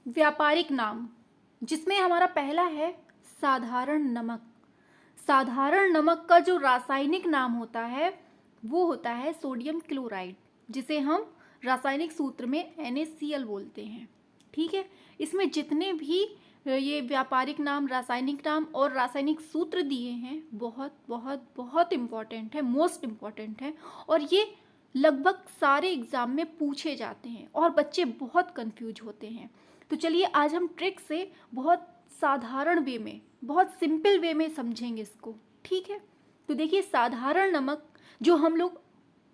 व्यापारिक नाम, जिसमें हमारा पहला है साधारण नमक। साधारण नमक का जो रासायनिक नाम होता है वो होता है सोडियम क्लोराइड, जिसे हम रासायनिक सूत्र में NaCl बोलते हैं। ठीक है, इसमें जितने भी ये व्यापारिक नाम, रासायनिक नाम और रासायनिक सूत्र दिए हैं बहुत बहुत बहुत इम्पॉर्टेंट है, मोस्ट इम्पॉर्टेंट है, और ये लगभग सारे एग्जाम में पूछे जाते हैं और बच्चे बहुत कंफ्यूज होते हैं। तो चलिए आज हम ट्रिक से बहुत साधारण वे में, बहुत सिंपल वे में समझेंगे इसको। ठीक है, तो देखिए साधारण नमक जो हम लोग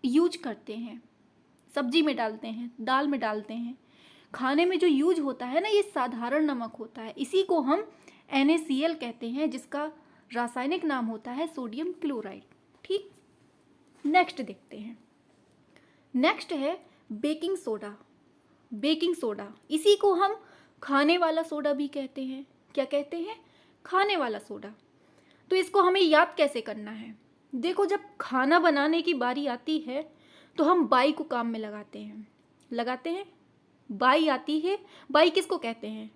यूज करते हैं, सब्जी में डालते हैं, दाल में डालते हैं, खाने में जो यूज होता है ना, ये साधारण नमक होता है। इसी को हम NaCl कहते हैं, जिसका रासायनिक नाम होता है सोडियम क्लोराइड। ठीक, नेक्स्ट देखते हैं। नेक्स्ट है बेकिंग सोडा। बेकिंग सोडा, इसी को हम खाने वाला सोडा भी कहते हैं। क्या कहते हैं? खाने वाला सोडा। तो इसको हमें याद कैसे करना है? देखो, जब खाना बनाने की बारी आती है तो हम बाई को काम में लगाते हैं। बाई आती है। बाई किसको कहते हैं?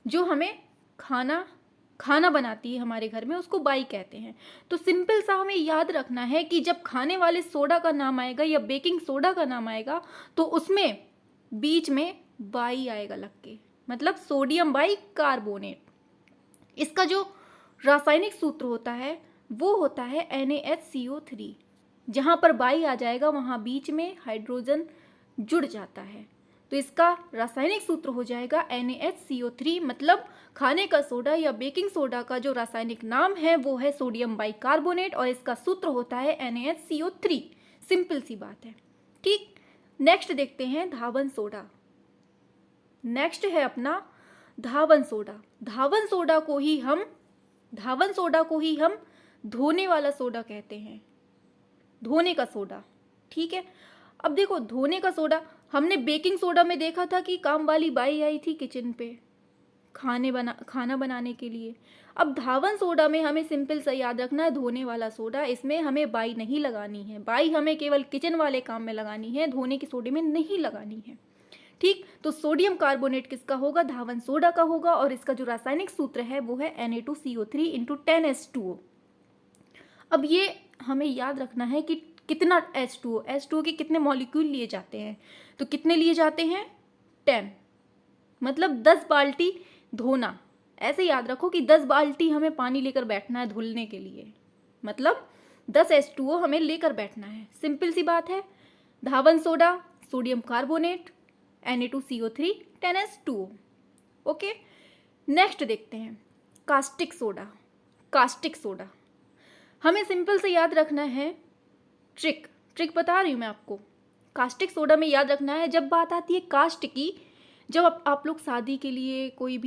जो हमें खाना बनाती है हमारे घर में, उसको बाई कहते हैं। तो सिंपल सा हमें याद रखना है कि जब खाने वाले सोडा का नाम आएगा या बेकिंग सोडा का नाम आएगा तो उसमें बीच में बाई आएगा लग के, मतलब सोडियम बाई कार्बोनेट। इसका जो रासायनिक सूत्र होता है वो होता है NaHCO3। जहाँ पर बाई आ जाएगा वहाँ बीच में हाइड्रोजन जुड़ जाता है, तो इसका रासायनिक सूत्र हो जाएगा NaHCO3। मतलब खाने का सोडा या बेकिंग सोडा का जो रासायनिक नाम है वो है सोडियम बाइकार्बोनेट और इसका सूत्र होता है NaHCO3। सिंपल सी बात है। ठीक, नेक्स्ट देखते हैं धावन सोडा। नेक्स्ट है अपना धावन सोडा। धावन सोडा को ही हम धोने वाला सोडा कहते हैं, धोने का सोडा। ठीक है, अब देखो धोने का सोडा, हमने बेकिंग सोडा में देखा था कि काम वाली बाई आई थी किचन पे खाना बनाने के लिए। अब धावन सोडा में हमें सिंपल सा याद रखना है धोने वाला सोडा। इसमें हमें बाई नहीं लगानी है, बाई हमें केवल किचन वाले काम में लगानी है, धोने के सोडे में नहीं लगानी है। ठीक, तो सोडियम कार्बोनेट किसका होगा? धावन सोडा का होगा, और इसका जो रासायनिक सूत्र है वो है Na2CO3 × 10H2O। अब ये हमें याद रखना है कि कितना H2O के कितने मॉलिक्यूल लिए जाते हैं। तो कितने लिए जाते हैं? 10, मतलब 10 बाल्टी धोना। ऐसे याद रखो कि 10 बाल्टी हमें पानी लेकर बैठना है धुलने के लिए, मतलब 10 H2O हमें लेकर बैठना है। सिंपल सी बात है। धावन soda, sodium carbonate, Na2CO3, 10H2O। Okay, next देखते हैं कास्टिक सोडा। कास्टिक सोडा हमें सिंपल से याद रखना है, ट्रिक बता रही हूँ मैं आपको। कास्टिक सोडा में याद रखना है, जब बात आती है कास्ट की, जब आप लोग शादी के लिए कोई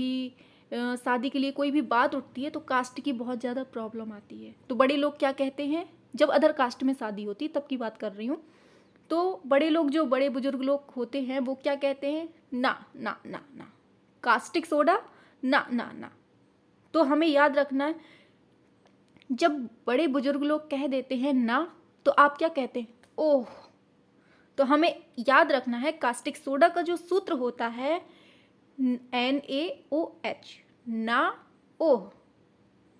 भी बात उठती है तो कास्ट की बहुत ज़्यादा प्रॉब्लम आती है। तो बड़े लोग क्या कहते हैं, जब अदर कास्ट में शादी होती है तब की बात कर रही हूँ, तो बड़े लोग, जो बड़े बुजुर्ग लोग होते हैं, वो क्या कहते हैं? ना ना ना ना, कास्टिक सोडा ना ना ना। तो हमें याद रखना है, जब बड़े बुजुर्ग लोग कह देते हैं ना, तो आप क्या कहते हैं? ओह। तो हमें याद रखना है कास्टिक सोडा का जो सूत्र होता है NaOH, ना ओह,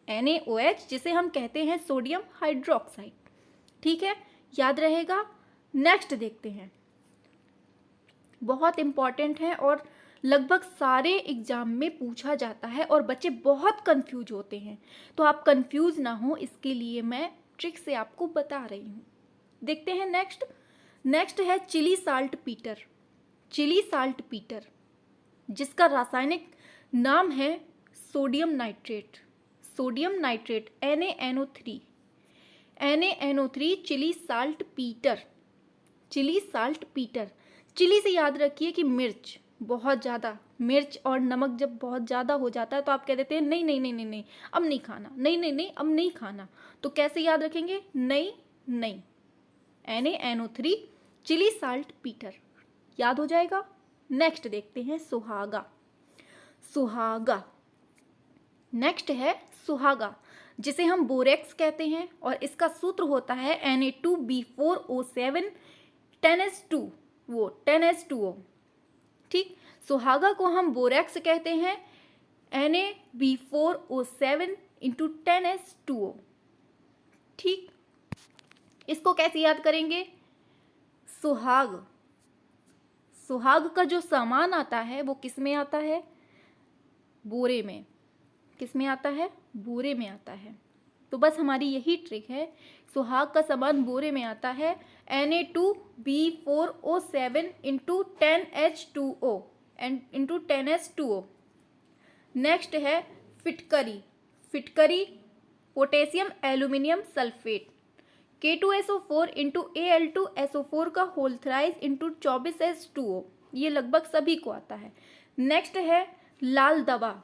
NaOH, जिसे हम कहते हैं सोडियम हाइड्रोक्साइड। ठीक है, याद रहेगा। नेक्स्ट देखते हैं, बहुत इंपॉर्टेंट है और लगभग सारे एग्जाम में पूछा जाता है और बच्चे बहुत कंफ्यूज होते हैं। तो आप कंफ्यूज ना हो, इसके लिए मैं ट्रिक से आपको बता रही हूँ। देखते हैं नेक्स्ट है Chile saltpetre. Chile saltpetre, जिसका रासायनिक नाम है sodium nitrate. Sodium nitrate NaNO3। NaNO3 Chile saltpetre. Chile saltpetre, Chile से याद रखिए कि मिर्च, बहुत ज़्यादा मिर्च और नमक जब बहुत ज़्यादा हो जाता है तो आप कह देते हैं नहीं नहीं नहीं नहीं नहीं अब नहीं खाना, नहीं नहीं नहीं अब नहीं खाना। तो कैसे याद रखेंगे? नहीं नहीं, NaNO3 चिली साल्ट पीटर, याद हो जाएगा। नेक्स्ट देखते हैं सुहागा। सुहागा, नेक्स्ट है सुहागा, जिसे हम बोरेक्स कहते हैं और इसका सूत्र होता है Na2B4O7 10H2O। ठीक। सुहागा को हम बोरेक्स कहते हैं, Na B4O7 इंटू 10H2O। ठीक, इसको कैसे याद करेंगे? सुहाग, सुहाग का जो सामान आता है वो किस में आता है? बोरे में। किस में आता है? बोरे में आता है। तो बस हमारी यही ट्रिक है, सुहाग का सामान बोरे में आता है, Na2B4O7 into 10H2O and into 10H2O। Next है फिटकरी। फिटकरी potassium aluminium sulphate, K2SO4 into Al2SO4 का होल थ्राइस इंटू 24H2O। ये लगभग सभी को आता है। नेक्स्ट है लाल दवा।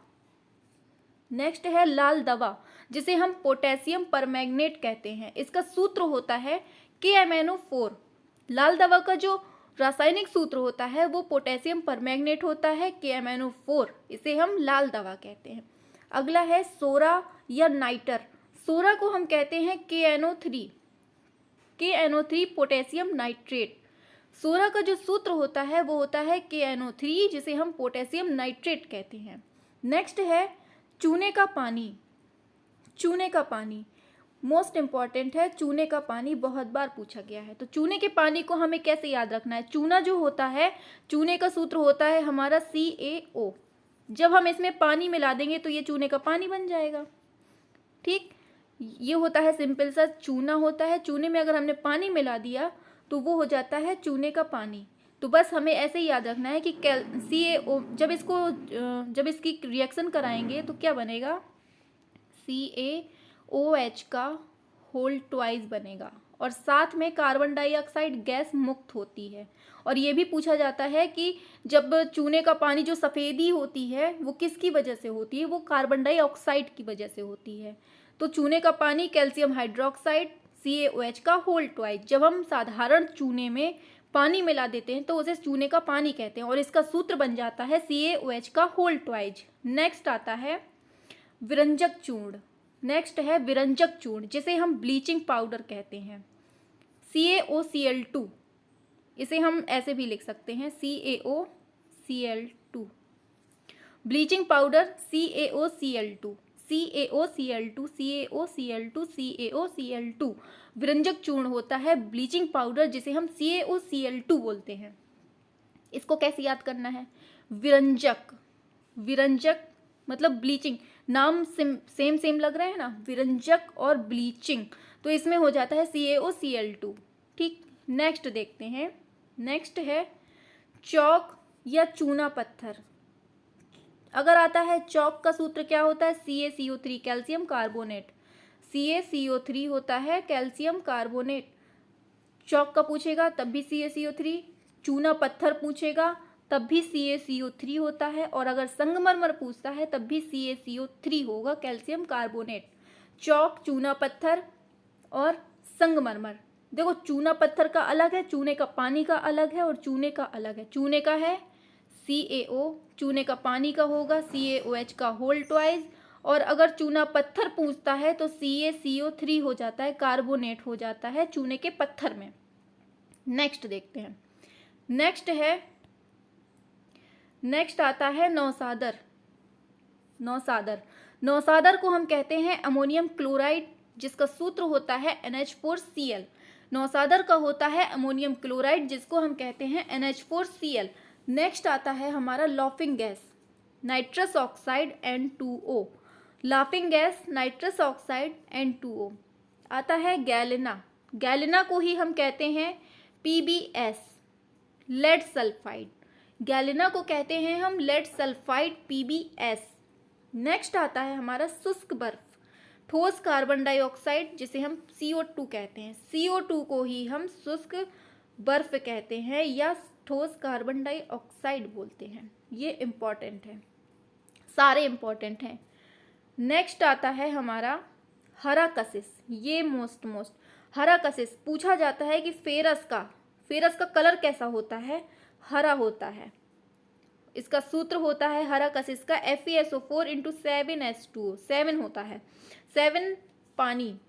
नेक्स्ट है लाल दवा, जिसे हम पोटेशियम परमैंगनेट कहते हैं। इसका सूत्र होता है KMnO4। लाल दवा का जो रासायनिक सूत्र होता है वो पोटेशियम परमैंगनेट होता है, KMnO4। इसे हम लाल दवा कहते हैं। अगला है सोरा या नाइटर। सोरा को हम कहते हैं KNO3। KNO3 potassium nitrate. सोरा का जो सूत्र होता है वो होता है KNO3, जिसे हम पोटेशियम नाइट्रेट कहते हैं। नेक्स्ट है चूने का पानी। चूने का पानी मोस्ट इंपॉर्टेंट है। चूने का पानी बहुत बार पूछा गया है। तो चूने के पानी को हमें कैसे याद रखना है? चूना जो होता है, चूने का सूत्र होता है हमारा CaO। जब हम इसमें पानी मिला देंगे तो ये चूने का पानी बन जाएगा। ठीक, ये होता है सिंपल सा चूना होता है। चूने में अगर हमने पानी मिला दिया तो वो हो जाता है चूने का पानी। तो बस हमें ऐसे ही याद रखना है कि CaO, जब इसकी रिएक्शन कराएंगे तो क्या बनेगा? CaOH का होल ट्वाइस बनेगा और साथ में कार्बन डाइऑक्साइड गैस मुक्त होती है। और ये भी पूछा जाता है कि जब चूने का पानी जो सफ़ेदी होती है वो किसकी वजह से होती है? वो कार्बन डाइऑक्साइड की वजह से होती है। तो चूने का पानी कैल्शियम हाइड्रोक्साइड CaOH का होल ट्वाइस। जब हम साधारण चूने में पानी मिला देते हैं तो उसे चूने का पानी कहते हैं और इसका सूत्र बन जाता है CaOH का होल ट्वाइस। नेक्स्ट आता है विरंजक चूर्ण। नेक्स्ट है विरंजक चूर्ण, जिसे हम ब्लीचिंग पाउडर कहते हैं, CaOCl2। इसे हम ऐसे भी लिख सकते हैं CaOCl2। Bleaching powder CaOCl2, CaOCl2, CaOCl2, CaOCl2। विरंजक चूर्ण होता है ब्लीचिंग पाउडर, जिसे हम CaOCl2 बोलते हैं। इसको कैसे याद करना है? विरंजक, विरंजक मतलब ब्लीचिंग, नाम सेम लग रहा है ना, विरंजक और ब्लीचिंग, तो इसमें हो जाता है CaOCl2। ठीक, नेक्स्ट देखते हैं। नेक्स्ट है चौक या चूना पत्थर। अगर आता है चौक का सूत्र क्या होता है? CaCO3 calcium carbonate. CaCO3 होता है कैल्शियम कार्बोनेट। चौक का पूछेगा तब भी CaCO3, चूना पत्थर पूछेगा तब भी CaCO3 होता है, और अगर संगमरमर पूछता है तब भी CaCO3 होगा, कैल्शियम कार्बोनेट। चौक, चूना पत्थर और संगमरमर। देखो चूना पत्थर का अलग है, चूने का पानी का अलग है और चूने का अलग है। चूने का है CaO, चूने का पानी का होगा CaOH का होल ट्वाइस, और अगर चूना पत्थर पूछता है तो CaCO3 हो जाता है, कार्बोनेट हो जाता है चूने के पत्थर में। नेक्स्ट देखते हैं। नेक्स्ट आता है नौसादर। नौसादर, नौसादर को हम कहते हैं अमोनियम क्लोराइड, जिसका सूत्र होता है NH4Cl। नौसादर का होता है अमोनियम क्लोराइड, जिसको हम कहते हैं NH4Cl। नेक्स्ट आता है हमारा laughing gas, nitrous oxide N2O। Laughing gas, nitrous oxide N2O। आता है गैलेना। गैलेना को ही हम कहते हैं PbS, लेड सल्फाइड। गैलेना को कहते हैं हम लेड सल्फाइड PbS। नेक्स्ट आता है हमारा शुष्क बर्फ, ठोस कार्बन डाइऑक्साइड, जिसे हम CO2 कहते हैं। CO2 को ही हम शुष्क बर्फ कहते हैं या ठोस कार्बन डाइऑक्साइड बोलते हैं। ये इम्पॉर्टेंट है, सारे इम्पॉर्टेंट हैं। नेक्स्ट आता है हमारा हरा कशिश। ये मोस्ट हरा कशिश पूछा जाता है कि फेरस का कलर कैसा होता है? हरा होता है। इसका सूत्र होता है हरा कशिश का FeSO4 इंटू 7H2O। 7 होता है, 7 पानी।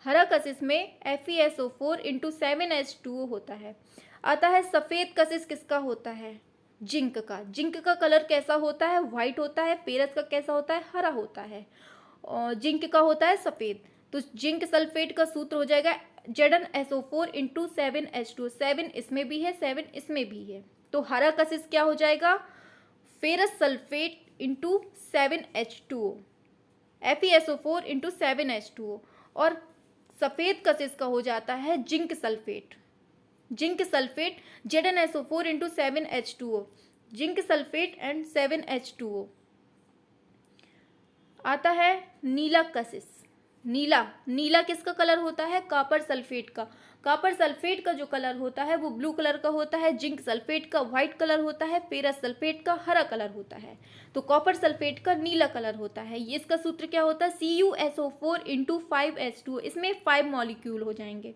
हरा कशिश में FeSO4 इंटू 7H2O होता है। आता है सफ़ेद कशिश, किसका होता है? जिंक का कलर कैसा होता है? वाइट होता है। फेरस का कैसा होता है? हरा होता है। और जिंक का होता है सफ़ेद। तो जिंक सल्फेट का सूत्र हो जाएगा Zn SO4 × 7H2। 7 इसमें भी है, 7 इसमें भी है। तो हरा कशिश क्या हो जाएगा? Ferrous sulphate into 7H2O, FeSO4 × 7H2O। और सफ़ेद कशिश का हो जाता है zinc sulphate. Zinc sulphate Zn SO4 × 7H2O, zinc sulphate and 7H2O। आता है नीला कशिश। नीला किसका कलर होता है? कॉपर सल्फेट का। कॉपर सल्फेट का जो कलर होता है वो ब्लू कलर का होता है। जिंक सल्फेट का व्हाइट कलर होता है। फेरस सल्फेट का हरा कलर होता है। तो कॉपर सल्फेट का नीला कलर होता है। ये इसका सूत्र क्या होता है? CuSO4 × 5H2O। इसमें 5 मॉलिक्यूल हो जाएंगे।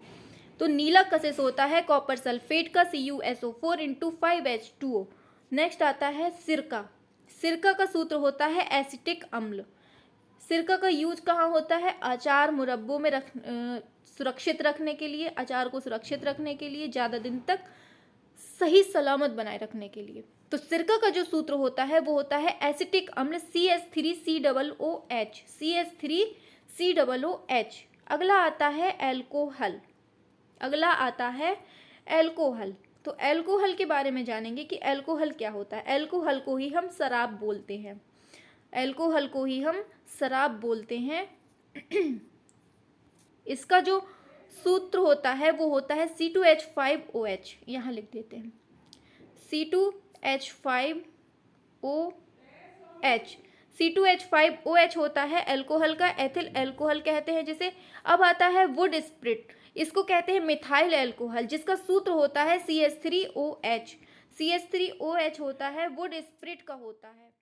तो नीला कशिश होता है कॉपर सल्फेट का, CuSO4 × 5H2O। नेक्स्ट आता है सिरका। सिरका का सूत्र होता है एसिटिक अम्ल। सिरका का यूज कहाँ होता है? अचार मुरब्बों में सुरक्षित रखने के लिए, अचार को सुरक्षित रखने के लिए, ज़्यादा दिन तक सही सलामत बनाए रखने के लिए। तो सिरका का जो सूत्र होता है वो होता है एसिटिक अम्ल CH3COOH। CH3COOH। अगला आता है एल्कोहल। तो एल्कोहल के बारे में जानेंगे कि एल्कोहल क्या होता है। एल्कोहल को ही हम शराब बोलते हैं। इसका जो सूत्र होता है वो होता है C2H5OH। यहाँ लिख देते हैं C2H5OH। C2H5OH होता है एल्कोहल का। एथिल एल्कोहल कहते हैं जिसे। अब आता है वुड स्प्रिट। इसको कहते हैं मिथाइल एल्कोहल, जिसका सूत्र होता है CH3OH। CH3OH होता है, वुड स्प्रिट का होता है।